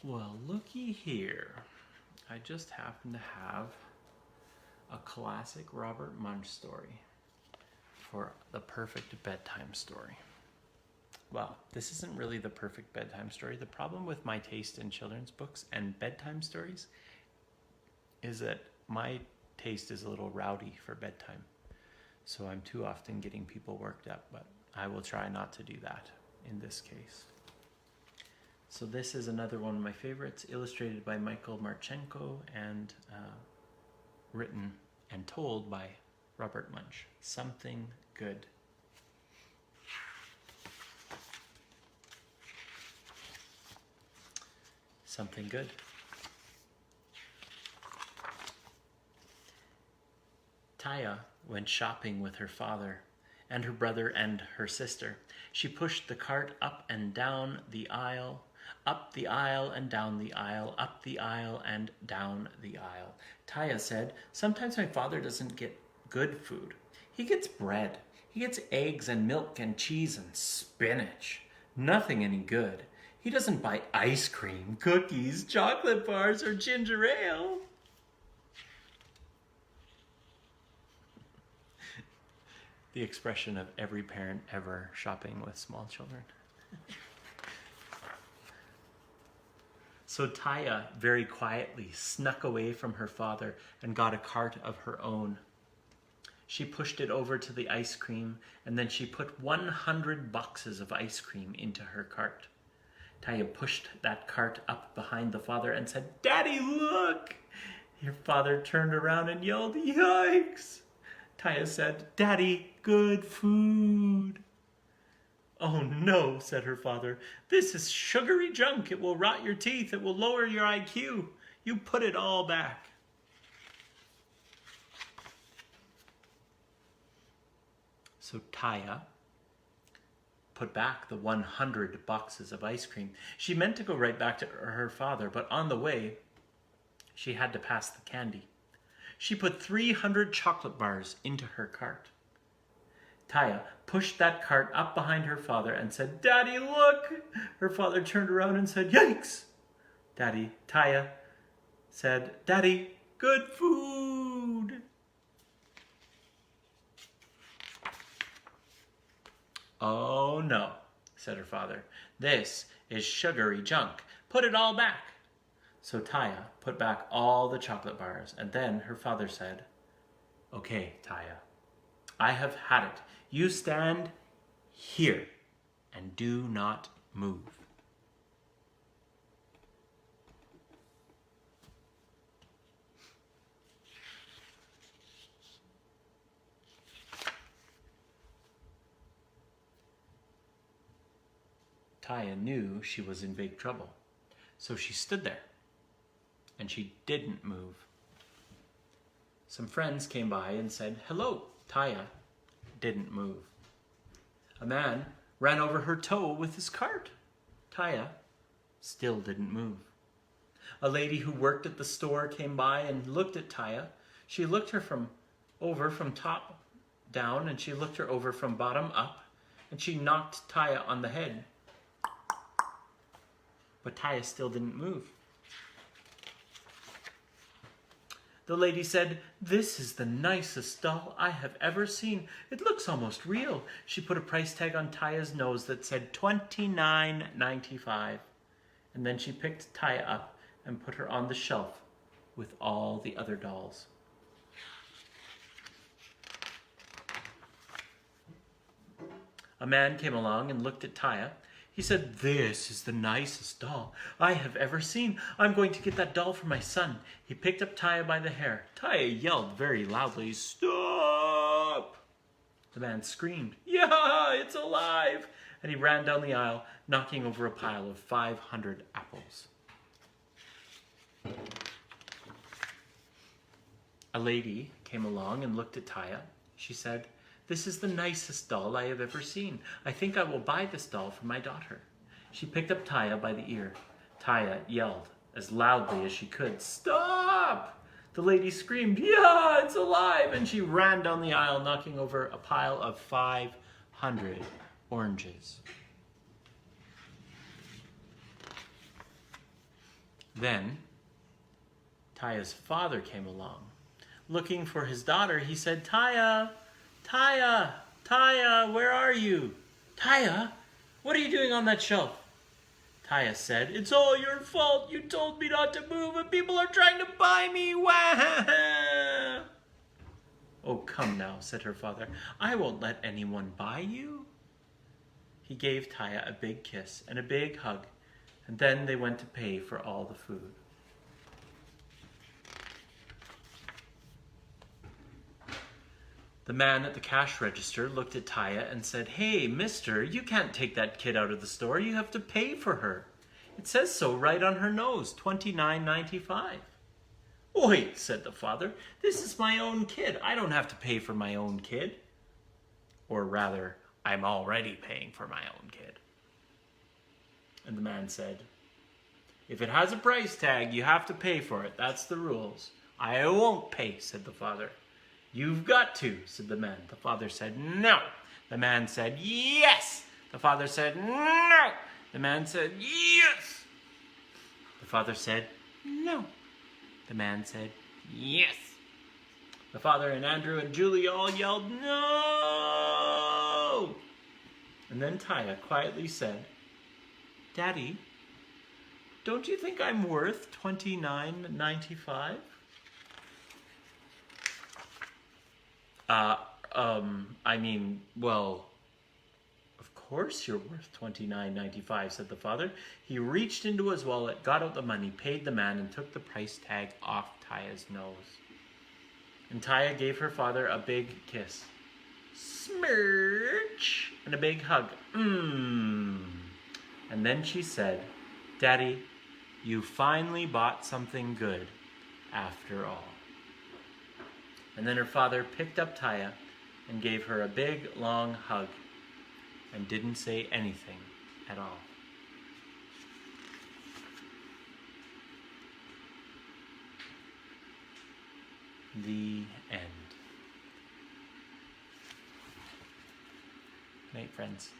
Well, looky here. I just happen to have a classic Robert Munch story for the perfect bedtime story. Well, this isn't really the perfect bedtime story. The problem with my taste in children's books and bedtime stories is that my taste is a little rowdy for bedtime. So I'm too often getting people worked up, but I will try not to do that in this case. So this is another one of my favorites, illustrated by Martchenko and written and told by Robert Munch. Something Good. Something Good. Taya went shopping with her father and her brother and her sister. She pushed the cart up and down the aisle, up the aisle and down the aisle, up the aisle and down the aisle. Taya said, "Sometimes my father doesn't get good food. He gets bread. He gets eggs and milk and cheese and spinach. Nothing any good. He doesn't buy ice cream, cookies, chocolate bars, or ginger ale." The expression of every parent ever shopping with small children. So Taya very quietly snuck away from her father and got a cart of her own. She pushed it over to the ice cream, and then she put 100 boxes of ice cream into her cart. Taya pushed that cart up behind the father and said, "Daddy, look!" Your father turned around and yelled, "Yikes!" Taya said, "Daddy, good food." "Oh no," said her father. "This is sugary junk. It will rot your teeth. It will lower your IQ. You put it all back." So Taya put back the 100 boxes of ice cream. She meant to go right back to her father, but on the way, she had to pass the candy. She put 300 chocolate bars into her cart. Taya pushed that cart up behind her father and said, "Daddy, look!" Her father turned around and said, "Yikes!" Taya said, "Daddy, good food." "Oh no," said her father. "This is sugary junk. Put it all back." So Taya put back all the chocolate bars, and then her father said, "Okay, Taya, I have had it. You stand here and do not move." Taya knew she was in big trouble, so she stood there, and she didn't move. Some friends came by and said, "Hello." Taya didn't move. A man ran over her toe with his cart. Taya still didn't move. A lady who worked at the store came by and looked at Taya. She looked her over from top down, and she looked her over from bottom up, and she knocked Taya on the head. But Taya still didn't move. The lady said, "This is the nicest doll I have ever seen. It looks almost real." She put a price tag on Taya's nose that said $29.95. And then she picked Taya up and put her on the shelf with all the other dolls. A man came along and looked at Taya. He said, "This is the nicest doll I have ever seen. I'm going to get that doll for my son." He picked up Taya by the hair. Taya yelled very loudly, "Stop!" The man screamed, "Yeah, it's alive!" And he ran down the aisle, knocking over a pile of 500 apples. A lady came along and looked at Taya. She said, "This is the nicest doll I have ever seen. I think I will buy this doll for my daughter." She picked up Taya by the ear. Taya yelled as loudly as she could, "Stop!" The lady screamed, "Yeah, it's alive!" And she ran down the aisle, knocking over a pile of 500 oranges. Then Taya's father came along. Looking for his daughter, he said, Taya, Taya, Taya, where are you? Taya, what are you doing on that shelf? Taya said, it's all your fault. You told me not to move and people are trying to buy me. Wah! Oh, come now, said her father. I won't let anyone buy you. He gave Taya a big kiss and a big hug, and then they went to pay for all the food. The man at the cash register looked at Taya and said, hey, mister, you can't take that kid out of the store. You have to pay for her. It says so right on her nose, $29.95. Oi, said the father, this is my own kid. I don't have to pay for my own kid. Or rather, I'm already paying for my own kid. And the man said, if it has a price tag, you have to pay for it. That's the rules. I won't pay, said the father. You've got to, said the man. The father said, no. The man said, yes. The father said, no. The man said, yes. The father said, no. The man said, yes. The father and Andrew and Julie all yelled, no. And then Taya quietly said, Daddy, don't you think I'm worth $29.95? I mean, well, of course you're worth $29.95, said the father. He reached into his wallet, got out the money, paid the man, and took the price tag off Taya's nose. And Taya gave her father a big kiss. Smirch! And a big hug. And then she said, Daddy, you finally bought something good after all. And then her father picked up Taya and gave her a big, long hug and didn't say anything at all. The end. Good night, friends.